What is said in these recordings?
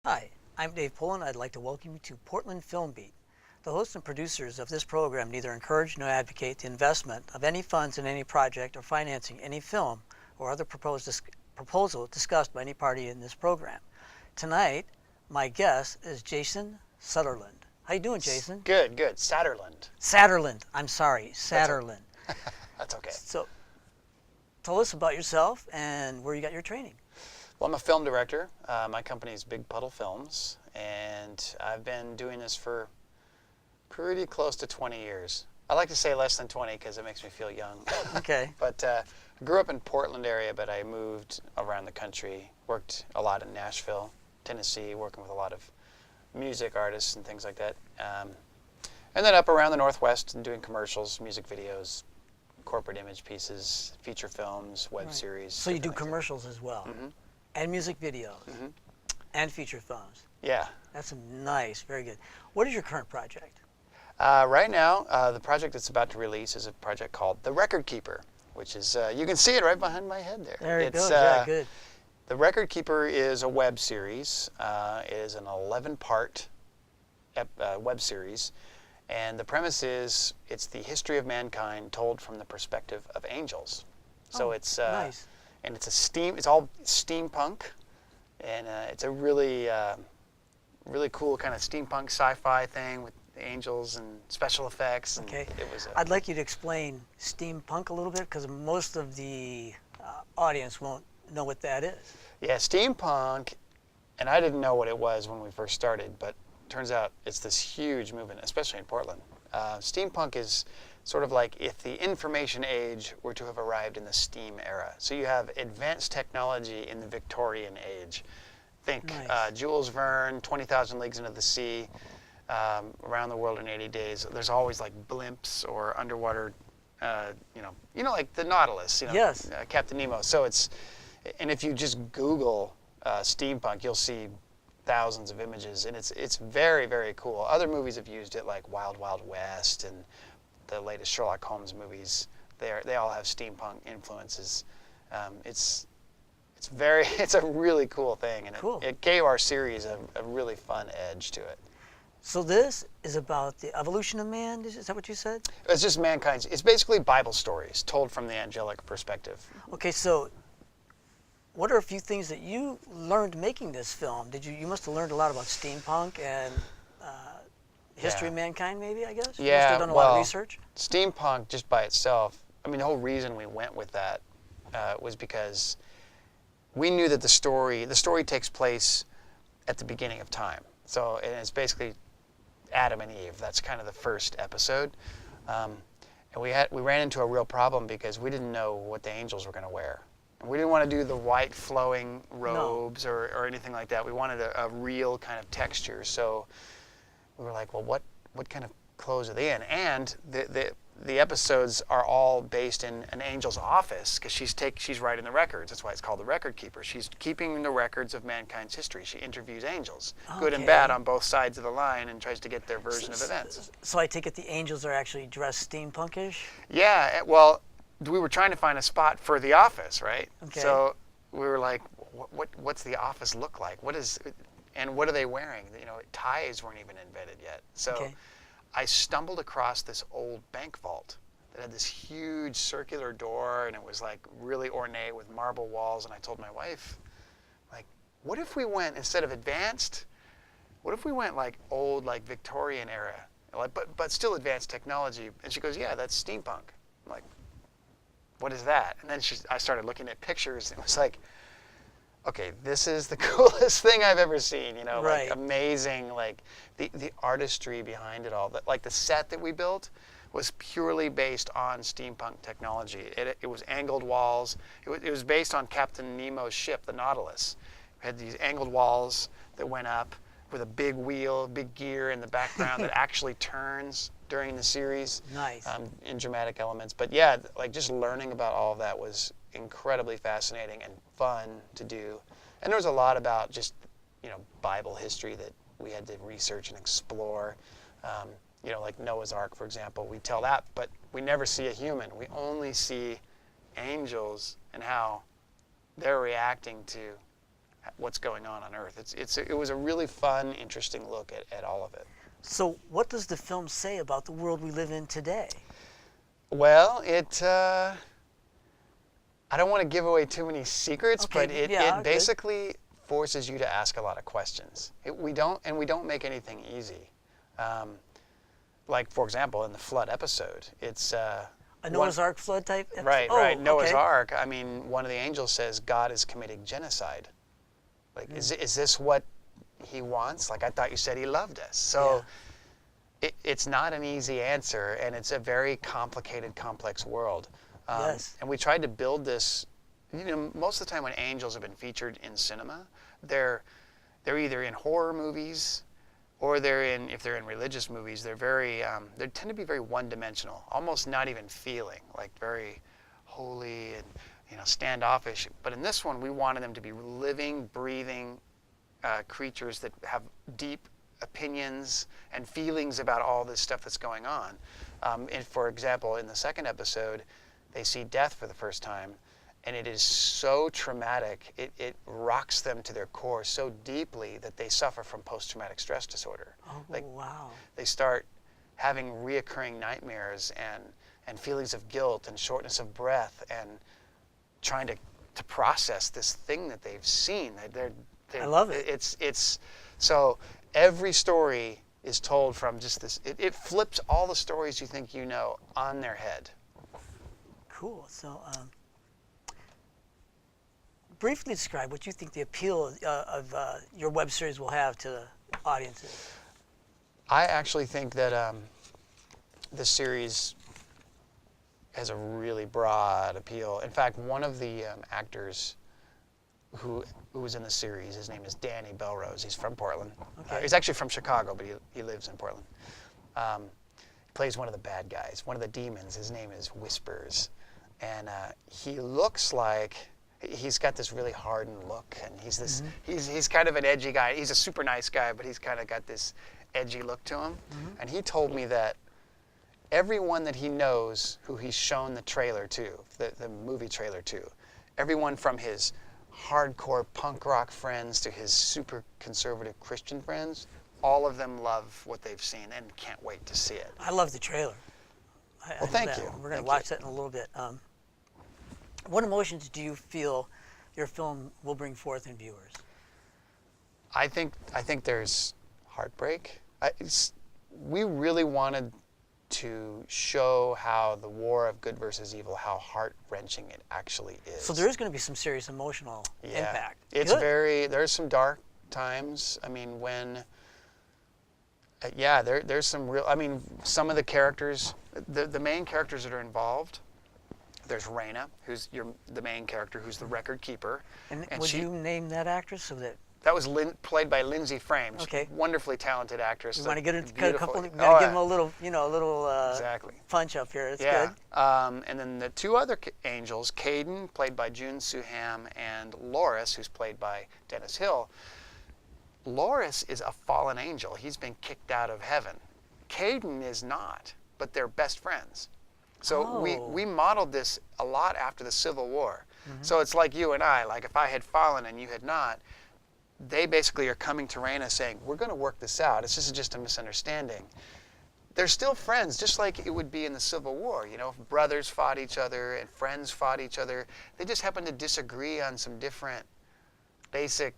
Hi, I'm Dave Pullen. I'd like to welcome you to Portland Film Beat. The hosts and producers of this program neither encourage nor advocate the investment of any funds in any project or financing any film or other proposal discussed by any party in this program. Tonight, my guest is Jason Sutherland. How you doing, Jason? Good, good. Satterland. Satterland. I'm sorry, Satterland. That's okay. So, tell us about yourself and where you got your training. Well, I'm a film director. My company is Big Puddle Films, and I've been doing this for pretty close to 20 years. I like to say less than 20 because it makes me feel young. Okay. But I grew up in Portland area, but I moved around the country, worked a lot in Nashville, Tennessee, working with a lot of music artists and things like that. And then up around the Northwest and doing commercials, music videos, corporate image pieces, feature films, web series. So you do commercials as well, and music videos, and feature films. Yeah. That's nice, very good. What is your current project? Right now, the project that's about to release is a project called The Record Keeper, which is, you can see it right behind my head there. There it goes, yeah, good. The Record Keeper is a web series. It is an 11-part web series. And the premise is it's the history of mankind told from the perspective of angels. So it's nice. And it's all steampunk, and it's a really really cool kind of steampunk sci-fi thing with angels and special effects. And Okay. it was I'd like you to explain steampunk a little bit because most of the audience won't know what that is. Yeah, steampunk, and I didn't know what it was when we first started, but turns out it's this huge movement, especially in Portland. Steampunk is sort of like if the information age were to have arrived in the steam era. So you have advanced technology in the Victorian age. Think Nice. Jules Verne, 20,000 Leagues Into the Sea, Around the World in 80 Days. There's always like blimps or underwater, like the Nautilus, Yes. Captain Nemo. So and if you just Google steampunk, you'll see thousands of images, and it's very, very cool. Other movies have used it, like Wild Wild West and the latest Sherlock Holmes movies. They all have steampunk influences. It's a really cool thing, and Cool. it gave our series a really fun edge to it. So this is about the evolution of man, is that what you said? It's just mankind's. It's basically Bible stories told from the angelic perspective. Okay, so what are a few things that you learned making this film? You must have learned a lot about steampunk and history of mankind, maybe, I guess? You must have done a lot of research? Steampunk just by itself, the whole reason we went with that was because we knew that the story takes place at the beginning of time. So, and it's basically Adam and Eve. That's kind of the first episode. And we ran into a real problem because we didn't know what the angels were going to wear. And we didn't want to do the white flowing robes or anything like that. We wanted a real kind of texture. So we were like, well, what kind of clothes are they in? And the episodes are all based in an angel's office because she's writing the records. That's why it's called The Record Keeper. She's keeping the records of mankind's history. She interviews angels, good and bad, on both sides of the line, and tries to get their version of events. So I take it the angels are actually dressed steampunkish? Yeah, well, we were trying to find a spot for the office, right? Okay. So we were like, what's the office look like? And what are they wearing? Ties weren't even invented yet. So I stumbled across this old bank vault that had this huge circular door, and it was like really ornate with marble walls. And I told my wife, like, what if we went, instead of advanced, what if we went like old, like Victorian era, but still advanced technology? And she goes, yeah, that's steampunk. I'm like, what is that? And then I started looking at pictures, and it was like, okay, this is the coolest thing I've ever seen, Right. like amazing, like the artistry behind it all. Like the set that we built was purely based on steampunk technology. It was angled walls. It was based on Captain Nemo's ship, the Nautilus. It had these angled walls that went up with a big wheel, big gear in the background that actually turns during the series. Nice. In dramatic elements. But yeah, like just learning about all of that was incredibly fascinating and fun to do. And there was a lot about just, Bible history that we had to research and explore. Like Noah's Ark, for example, we tell that, but we never see a human. We only see angels and how they're reacting to what's going on Earth. It was a really fun, interesting look at all of it. So what does the film say about the world we live in today? Well, I don't want to give away too many secrets, Okay, but it good. basically forces you to ask a lot of questions. We don't make anything easy. Like, for example, in the flood episode, it's A Noah's Ark flood type episode? right. Noah's okay. Ark. I mean, one of the angels says God is committing genocide. Like, is this what he wants? Like, I thought you said he loved us. So it's not an easy answer, and it's a very complicated, complex world. Yes. And we tried to build this. You know, most of the time when angels have been featured in cinema, they're either in horror movies, or if they're in religious movies, they're they tend to be very one-dimensional, almost not even feeling, like very holy and standoffish. But in this one, we wanted them to be living, breathing creatures that have deep opinions and feelings about all this stuff that's going on. And for example, in the second episode, they see death for the first time, and it is so traumatic. It rocks them to their core so deeply that they suffer from post-traumatic stress disorder. Oh, wow. They start having reoccurring nightmares and feelings of guilt and shortness of breath and trying to process this thing that they've seen. I love it. It's so every story is told from just this. It flips all the stories you think you know on their head. Cool. So, briefly describe what you think the appeal of your web series will have to the audiences. I actually think that this series has a really broad appeal. In fact, one of the actors who was in the series, his name is Danny Belrose. He's from Portland. Okay. He's actually from Chicago, but he lives in Portland. Plays one of the bad guys, one of the demons. His name is Whispers. And he looks like he's got this really hardened look, and he's kind of an edgy guy. He's a super nice guy, but he's kind of got this edgy look to him. And he told me that everyone that he knows who he's shown the trailer to, the movie trailer to, everyone from his hardcore punk rock friends to his super conservative Christian friends, all of them love what they've seen and can't wait to see it. I love the trailer. Well, thank you. We're going to watch that in a little bit. What emotions do you feel your film will bring forth in viewers? I think there's heartbreak. We really wanted to show how the war of good versus evil, how heart-wrenching it actually is. So there is going to be some serious emotional impact. It's Good. there's some dark times. I mean, when, there's some real, I mean, some of the characters, the main characters that are involved, there's Raina, who's the main character, who's the record keeper. And would you name that actress so that? That was played by Lindsay Frame. Okay. Wonderfully talented actress. We want to get a couple. We Beautiful. got to give them a little, Exactly. punch up here. That's Yeah. good. And then the two other angels, Caden, played by June Suham, and Loris, who's played by Dennis Hill. Loris is a fallen angel. He's been kicked out of heaven. Caden is not, but they're best friends. So we modeled this a lot after the Civil War. So it's like you and I. Like if I had fallen and you had not, they basically are coming to Raina saying, we're going to work this out. This is just a misunderstanding. They're still friends, just like it would be in the Civil War. You know, if brothers fought each other and friends fought each other, they just happen to disagree on some different basic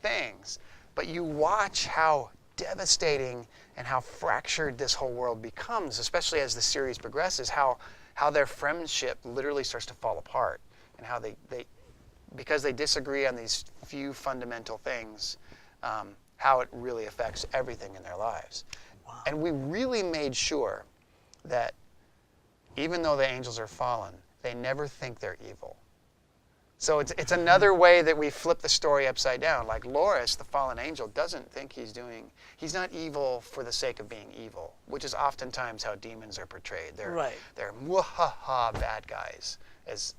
things. But you watch how devastating and how fractured this whole world becomes, especially as the series progresses, how their friendship literally starts to fall apart, and how they because they disagree on these few fundamental things, how it really affects everything in their lives. Wow. And we really made sure that even though the angels are fallen, they never think they're evil. So it's another way that we flip the story upside down. Like Loris, the fallen angel, doesn't think he's not evil for the sake of being evil, which is oftentimes how demons are portrayed. They're mwahaha bad guys. He's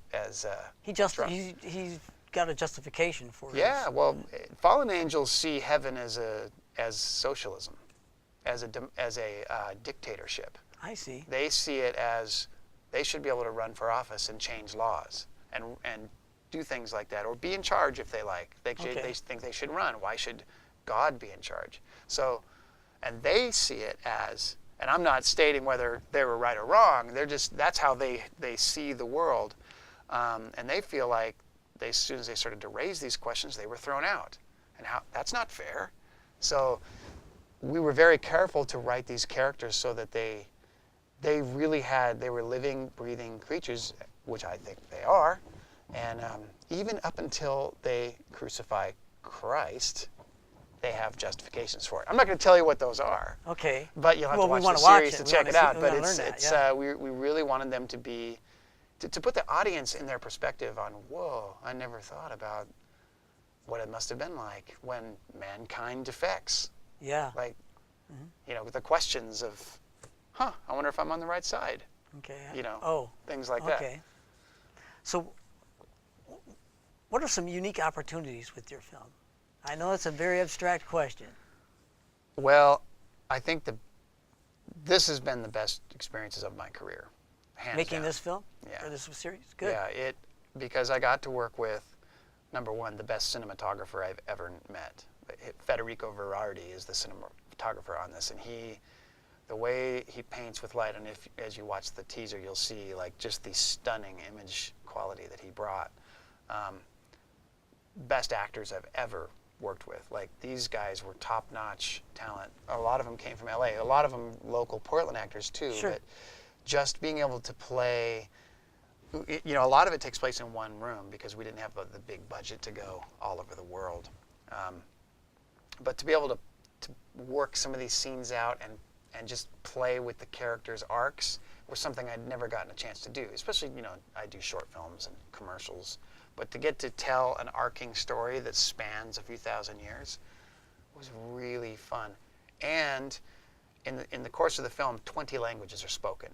got a justification for it. Yeah, well, fallen angels see heaven as socialism, as a dictatorship. I see. They see it as they should be able to run for office and change laws and do things like that, or be in charge if they like. They think they should run. Why should God be in charge? So, and they see it as, and I'm not stating whether they were right or wrong. They're just, that's how they see the world, and they feel like as soon as they started to raise these questions, they were thrown out, and that's not fair. So we were very careful to write these characters so that they were living, breathing creatures, which I think they are, and even up until they crucify Christ, they have justifications for it. I'm not going to tell you what those are. Okay. But you'll have to watch the series to check it out. But we really wanted them to be, to put the audience in their perspective on, whoa, I never thought about what it must have been like when mankind defects. Yeah. Like, you know, the questions of, I wonder if I'm on the right side. Okay. You know, things like that. Okay. So what are some unique opportunities with your film? I know it's a very abstract question. Well, I think this has been the best experiences of my career, hands Making down. this film? Yeah. Or this series? Good. Yeah, because I got to work with, number one, the best cinematographer I've ever met. Federico Verardi is the cinematographer on this, and the way he paints with light, and as you watch the teaser, you'll see like just the stunning image quality that he brought. Best actors I've ever worked with. Like, these guys were top-notch talent. A lot of them came from LA. A lot of them local Portland actors too. Sure. But just being able to play, you know, a lot of it takes place in one room because we didn't have the big budget to go all over the world. But to be able to work some of these scenes out and just play with the characters' arcs was something I'd never gotten a chance to do. Especially, you know, I do short films and commercials. But to get to tell an arcing story that spans a few thousand years was really fun. And in the course of the film, 20 languages are spoken.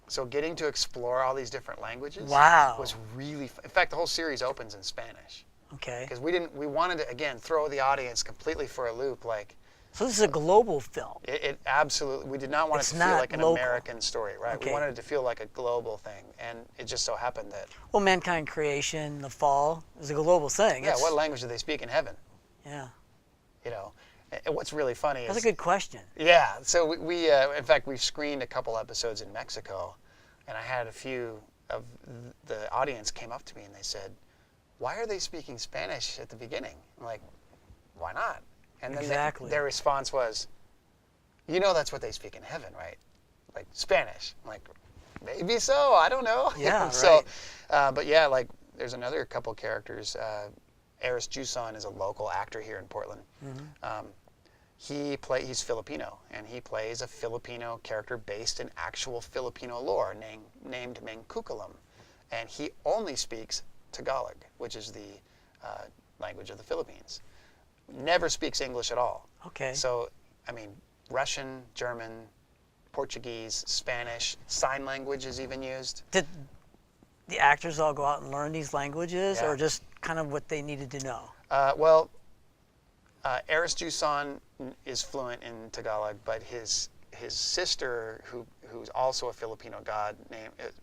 So getting to explore all these different languages was really fun. In fact, the whole series opens in Spanish. Okay. Because we wanted to, again, throw the audience completely for a loop. Like, so this is a global film. It absolutely, we did not want it to feel like an American story, right? Okay. We wanted it to feel like a global thing, and it just so happened that... Well, mankind creation, the fall, is a global thing. Yeah, what language do they speak in heaven? Yeah. You know, and what's really funny is... That's a good question. Yeah, so we in fact, we've screened a couple episodes in Mexico, and I had a few of the audience came up to me and they said, why are they speaking Spanish at the beginning? I'm like, why not? And then their response was, you know, that's what they speak in heaven, right? Like Spanish. I'm like, maybe so. I don't know. Yeah, right. So, but yeah, like there's another couple characters. Aris Juson is a local actor here in Portland. He's Filipino, and he plays a Filipino character based in actual Filipino lore named Mengkukulam, and he only speaks Tagalog, which is the language of the Philippines. Never speaks English at all. Okay. So, I mean, Russian, German, Portuguese, Spanish, sign language is even used. Did the actors all go out and learn these languages, Yeah. or just kind of what they needed to know? Well, Aris Juson is fluent in Tagalog, but his sister, who's also a Filipino god,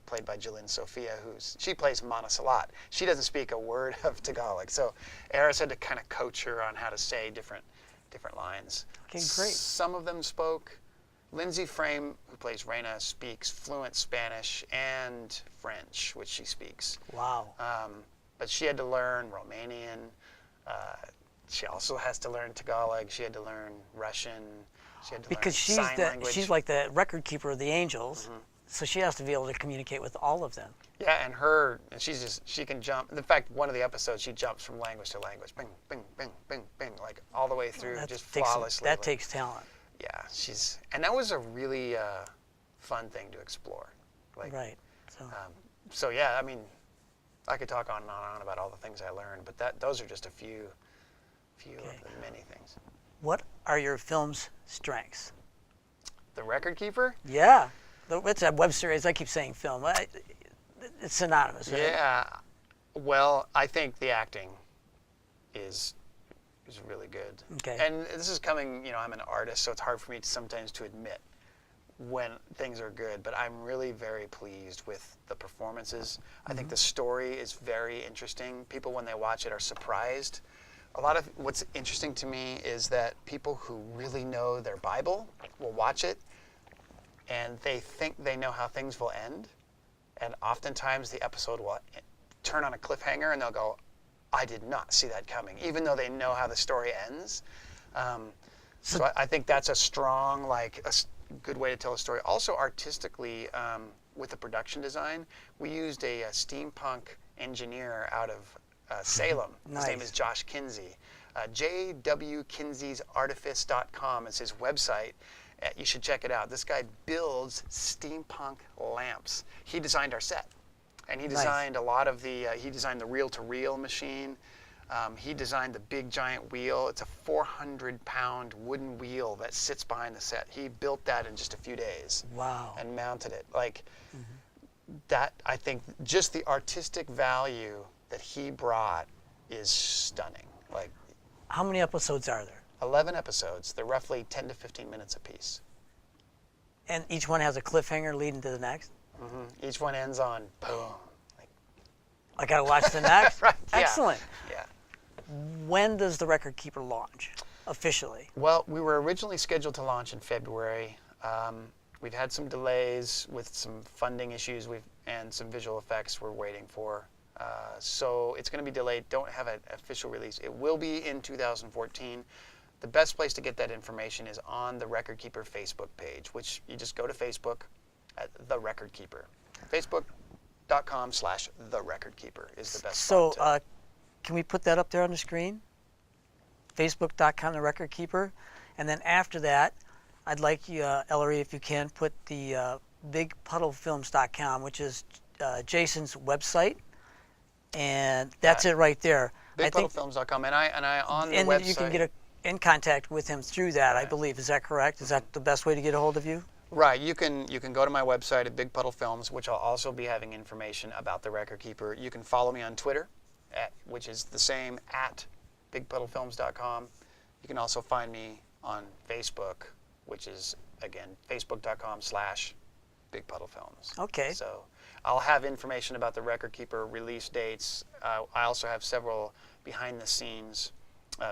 played by Jillian Sophia, she plays Mana Salat. She doesn't speak a word of Tagalog, so Aris had to kind of coach her on how to say different lines. Okay, great. Some of them spoke. Lindsay Frame, who plays Reina, speaks fluent Spanish and French, which she speaks. Wow. But she had to learn Romanian. She also has to learn Tagalog. She had to learn Russian. She had to learn sign language. She's like the record keeper of the angels, so she has to be able to communicate with all of them. Yeah, and she can jump. In fact, one of the episodes, she jumps from language to language, bing, bing, bing, bing, bing, like all the way through, just flawlessly. That takes talent. Yeah, and that was a really fun thing to explore. Like, right. So yeah, I mean, I could talk on and on about all the things I learned, but those are just a few of the many things. What are your film's strengths? The Record Keeper? Yeah. It's a web series. I keep saying film. It's synonymous, right? Yeah. Well, I think the acting is really good. Okay. And this is coming, you know, I'm an artist, so it's hard for me sometimes to admit when things are good, but I'm really very pleased with the performances. I think the story is very interesting. People, when they watch it, are surprised. A lot of what's interesting to me is that people who really know their Bible will watch it, and they think they know how things will end. And oftentimes the episode will turn on a cliffhanger, and they'll go, I did not see that coming, even though they know how the story ends. So I think that's a strong, good way to tell a story. Also, artistically, with the production design, we used a steampunk engineer out of Salem. Nice. His name is Josh Kinsey. jwkinsey'sartifice.com is his website. You should check it out. This guy builds steampunk lamps. He designed our set. And he designed a lot of he designed the reel-to-reel machine. He designed the big giant wheel. It's a 400-pound wooden wheel that sits behind the set. He built that in just a few days. Wow. And mounted it. That, I think, just the artistic value that he brought is stunning. How many episodes are there? 11 episodes. They're roughly 10 to 15 minutes apiece. And each one has a cliffhanger leading to the next? Each one ends on boom. I got to watch the next? Right, yeah. Excellent. Yeah. When does the Record Keeper launch officially? Well, we were originally scheduled to launch in February. We've had some delays with some funding issues and some visual effects we're waiting for. So it's going to be delayed. Don't have an official release. It will be in 2014. The best place to get that information is on the Record Keeper Facebook page, which you just go to Facebook at The Record Keeper. Facebook.com/The Record Keeper is the best So spot can we put that up there on the screen? Facebook.com, The Record Keeper. And then after that, I'd like you, Ellery, if you can, put the bigpuddlefilms.com, which is Jason's website. And that's it right there. BigPuddleFilms.com, and I on the and website. You can get in contact with him through that, I believe. Is that correct? Is that the best way to get a hold of you? Right. You can go to my website at Big Puddle Films, which I'll also be having information about the Record Keeper. You can follow me on Twitter, which is the same at BigPuddleFilms.com. You can also find me on Facebook, which is again Facebook.com/BigPuddleFilms. Okay. So I'll have information about the Record Keeper release dates. I also have several behind-the-scenes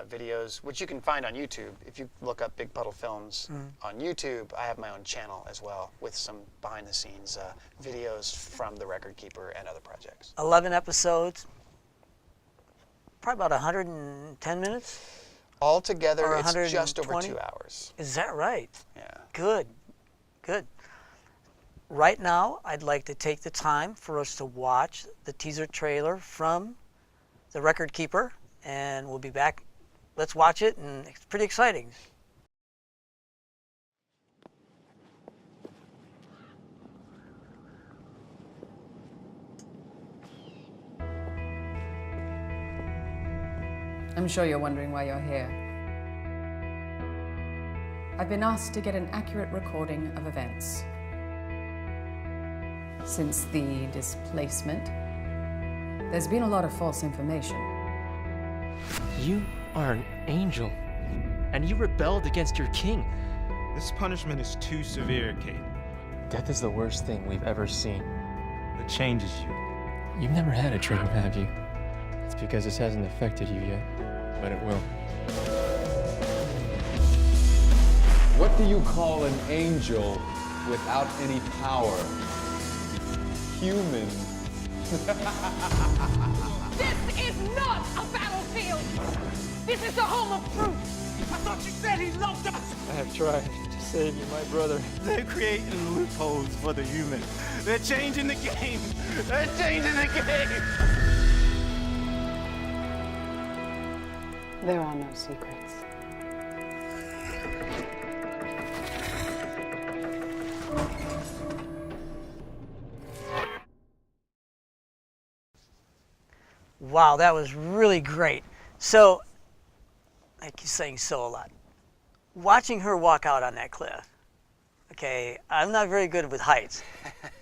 videos, which you can find on YouTube. If you look up Big Puddle Films on YouTube, I have my own channel as well with some behind-the-scenes videos from the Record Keeper and other projects. 11 episodes, probably about 110 minutes? Altogether, Or it's just over 120? 2 hours. Is that right? Yeah. Good, good. Right now, I'd like to take the time for us to watch the teaser trailer from The Record Keeper, and we'll be back. Let's watch it, and it's pretty exciting. I'm sure you're wondering why you're here. I've been asked to get an accurate recording of events. Since the displacement, there's been a lot of false information. You are an angel, and you rebelled against your king. This punishment is too severe, Kate. Death is the worst thing we've ever seen. It changes you. You've never had a dream, have you? It's because this hasn't affected you yet, but it will. What do you call an angel without any power? Human. This is not a battlefield! This is the home of truth! I thought you said he loved us! I have tried to save you, my brother. They're creating loopholes for the human. They're changing the game! They're changing the game! There are no secrets. Wow, that was really great. So, I keep saying so a lot. Watching her walk out on that cliff, okay, I'm not very good with heights.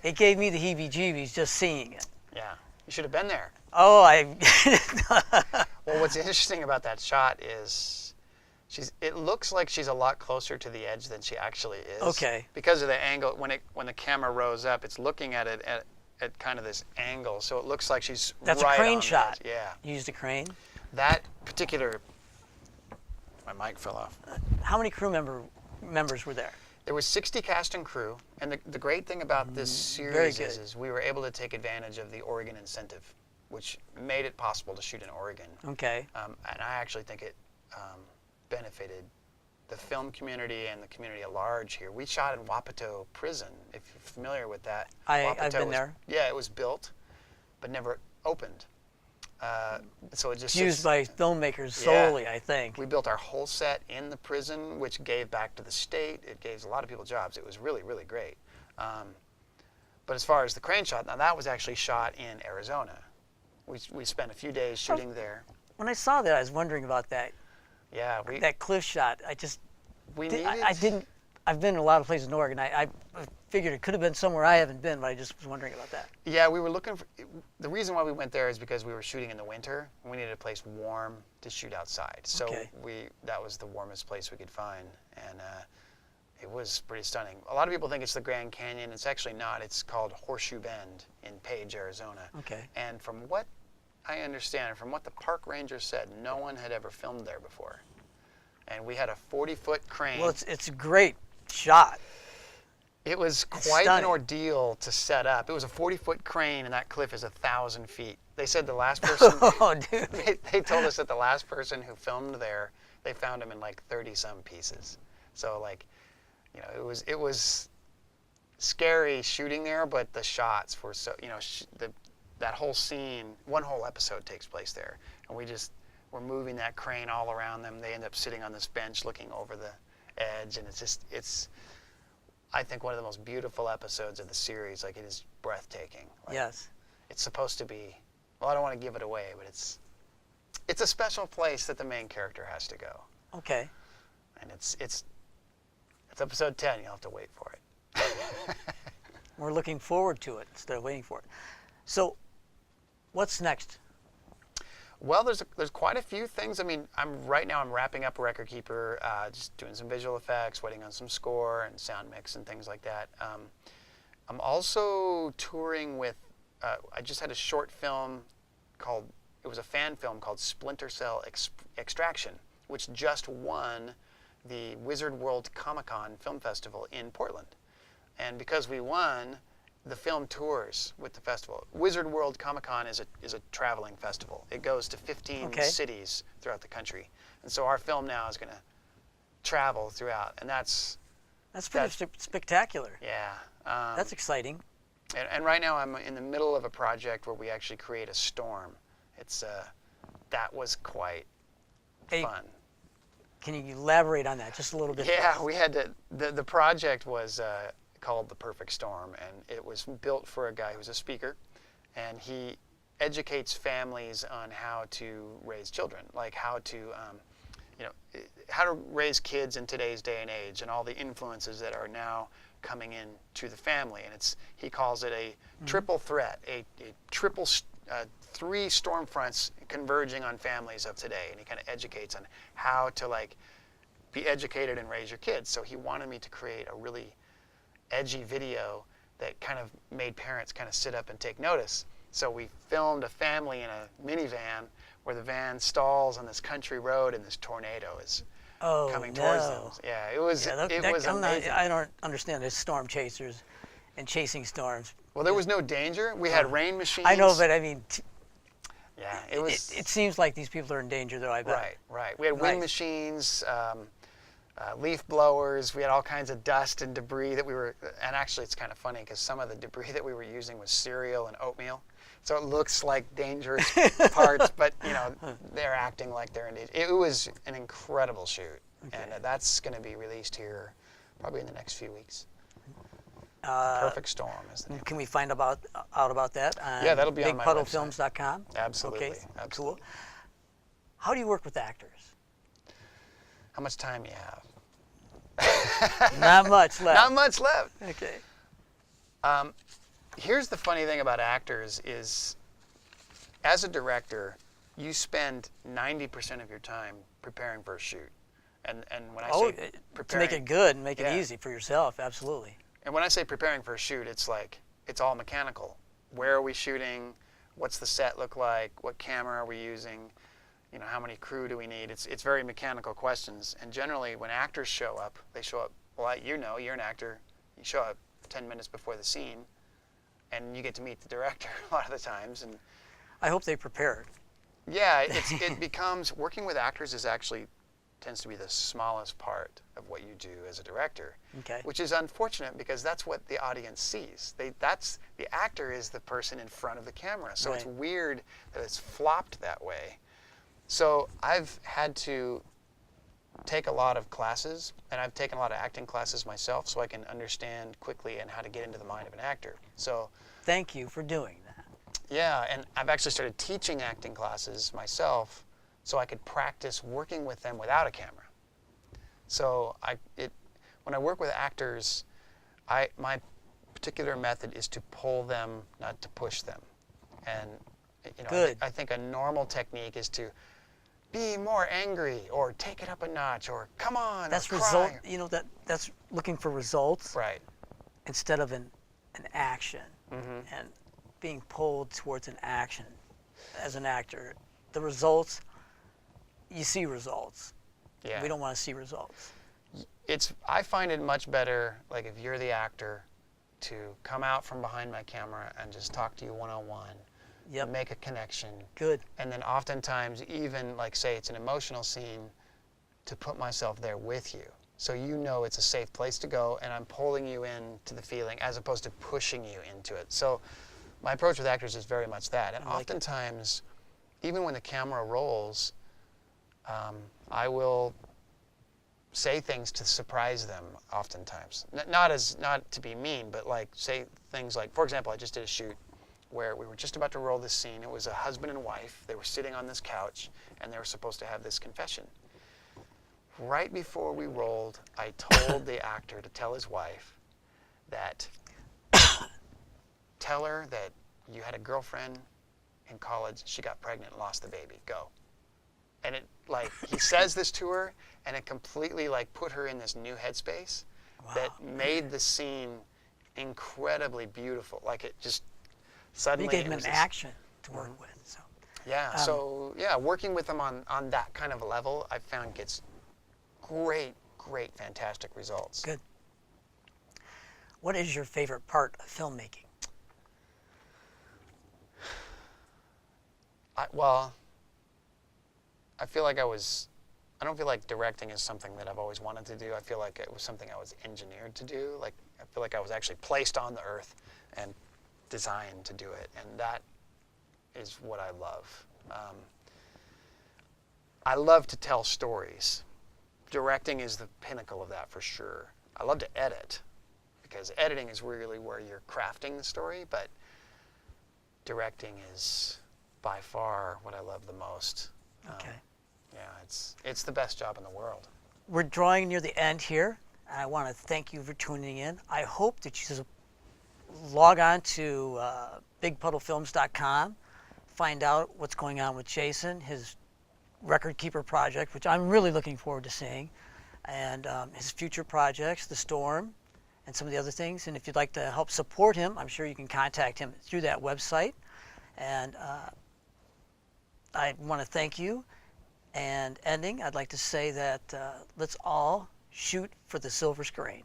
It gave me the heebie-jeebies just seeing it. Yeah. You should have been there. Oh, Well, what's interesting about that shot is It looks like she's a lot closer to the edge than she actually is. Okay. Because of the angle, when the camera rose up, it's looking at it at kind of this angle, so it looks like she's That's right a crane on the shot. edge. Yeah. You used a crane. That particular, my mic fell off. How many crew members were there? There was 60 cast and crew, and the great thing about this very series good. is we were able to take advantage of the Oregon incentive, which made it possible to shoot in Oregon. Okay. And I actually think it benefited the film community and the community at large here. We shot in Wapato Prison, if you're familiar with that. I've Wapato been was- there. Yeah, it was built, but never opened. So it just It's used sits- by filmmakers Yeah. solely, I think. We built our whole set in the prison, which gave back to the state. It gave a lot of people jobs. It was really, really great. But as far as the crane shot, now that was actually shot in Arizona. We spent a few days shooting there. When I saw that, I was wondering about that Yeah, that cliff shot. we I needed. didn't. I've been in a lot of places in Oregon. I figured it could have been somewhere I haven't been, but I just was wondering about that. Yeah, we were looking for. The reason why we went there is because we were shooting in the winter, and we needed a place warm to shoot outside. So Okay. that was the warmest place we could find, and it was pretty stunning. A lot of people think it's the Grand Canyon. It's actually not. It's called Horseshoe Bend in Page, Arizona. Okay. And from what I understand, from what the park ranger said, no one had ever filmed there before. And we had a 40-foot crane. Well, it's a great shot. It was It's quite an stunning. ordeal to set up. It was a 40-foot crane, and that cliff is 1,000 feet. They said the last person, Oh, dude. they told us that the last person who filmed there, they found him in like 30-some pieces. So like, it was scary shooting there, but the shots were so, that whole scene, one whole episode takes place there, and we're moving that crane all around them. They end up sitting on this bench looking over the edge, and it's I think one of the most beautiful episodes of the series. Like, it is breathtaking. Like, Yes. it's supposed to be, well, I don't want to give it away, but it's a special place that the main character has to go. Okay. And it's episode 10. You'll have to wait for it. We're looking forward to it instead of waiting for it. So, what's next? Well, there's quite a few things. I mean, I'm wrapping up Record Keeper, just doing some visual effects, waiting on some score and sound mix and things like that. I'm also touring with. I just had a short film it was a fan film called Splinter Cell Extraction, which just won the Wizard World Comic-Con Film Festival in Portland. And because we won, the film tours with the festival. Wizard World Comic-Con is a traveling festival. It goes to 15 Okay. cities throughout the country. And so our film now is going to travel throughout. And that's Pretty spectacular. yeah. That's exciting. And right now I'm in the middle of a project where we actually create a storm. That was quite Hey, fun. Can you elaborate on that just a little bit? Yeah, we had to. The project was called The Perfect Storm, and it was built for a guy who's a speaker, and he educates families on how to raise children, like how to raise kids in today's day and age, and all the influences that are now coming in to the family. And he calls it a triple threat, a triple. 3 storm fronts converging on families of today, and he kind of educates on how to be educated and raise your kids. So he wanted me to create a really edgy video that kind of made parents kind of sit up and take notice. So we filmed a family in a minivan where the van stalls on this country road, and this tornado is coming towards them. Yeah, it was amazing. I don't understand the storm chasers and chasing storms. Well, there was no danger. We had rain machines. I know, but I mean, yeah, it was. It seems like these people are in danger, though. I bet. Right. We had wind Right. machines, leaf blowers. We had all kinds of dust and debris that we were. And actually, it's kind of funny because some of the debris that we were using was cereal and oatmeal, so it looks like dangerous parts, but they're acting like they're in danger. It was an incredible shoot, and that's going to be released here probably in the next few weeks. Perfect Storm is the name. Can we find out about that on Yeah, that'll be on my website. bigpuddlefilms.com? Absolutely, Okay, absolutely. cool. How do you work with actors? How much time you have? Not much left. Not much left. Okay. Here's the funny thing about actors is, as a director, you spend 90% of your time preparing for a shoot. And when I Oh, say to make preparing, it good and make Yeah. it easy for yourself, absolutely. and when I say preparing for a shoot, it's like it's all mechanical. Where are we shooting? What's the set look like? What camera are we using? You know, how many crew do we need? It's very mechanical questions. And generally, when actors show up, they show up. Well, you know, you're an actor. You show up 10 minutes before the scene, and you get to meet the director a lot of the times. And I hope they prepared. yeah, it becomes working with actors is actually tends to be the smallest part of what you do as a director, Okay. which is unfortunate because that's what the audience sees. That's the actor is the person in front of the camera, so it's Right. weird that it's flopped that way. So I've had to take a lot of classes, and I've taken a lot of acting classes myself, so I can understand quickly and how to get into the mind of an actor. So Thank you for doing that. yeah, and I've actually started teaching acting classes myself so I could practice working with them without a camera. So when I work with actors, my particular method is to pull them, not to push them. And you know, Good. I think a normal technique is to be more angry or take it up a notch or come on That's or result. cry. You know that's looking for results Right. instead of an action, Mm-hmm. and being pulled towards an action. As an actor, the results, you see results. Yeah. We don't want to see results. I find it much better, like if you're the actor, to come out from behind my camera and just talk to you one-on-one, Yep. make a connection, Good. and then oftentimes even like say it's an emotional scene, to put myself there with you. So you know it's a safe place to go and I'm pulling you into the feeling as opposed to pushing you into it. So my approach with actors is very much that. And I like it. oftentimes, even when the camera rolls, I will say things to surprise them oftentimes. Not to be mean, but like say things like, for example, I just did a shoot where we were just about to roll this scene. It was a husband and wife. They were sitting on this couch and they were supposed to have this confession. Right before we rolled, I told the actor to tell his wife that, tell her that you had a girlfriend in college, she got pregnant and lost the baby, go. And it, like, he says this to her, and it completely, like, put her in this new headspace that made the scene incredibly beautiful. Like, it just suddenly... You gave it them was an this- action to work with. So Yeah, so, yeah, working with them on that kind of a level, I found gets great, fantastic results. good. What is your favorite part of filmmaking? I feel like I don't feel like directing is something that I've always wanted to do. I feel like it was something I was engineered to do. Like, I feel like I was actually placed on the earth and designed to do it. And that is what I love. I love to tell stories. Directing is the pinnacle of that for sure. I love to edit because editing is really where you're crafting the story, but directing is by far what I love the most. Okay. Yeah, it's the best job in the world. We're drawing near the end here. And I want to thank you for tuning in. I hope that you log on to bigpuddlefilms.com, find out what's going on with Jason, his Record Keeper project, which I'm really looking forward to seeing, and his future projects, The Storm, and some of the other things. And if you'd like to help support him, I'm sure you can contact him through that website. And I want to thank you. And ending, I'd like to say that let's all shoot for the silver screen.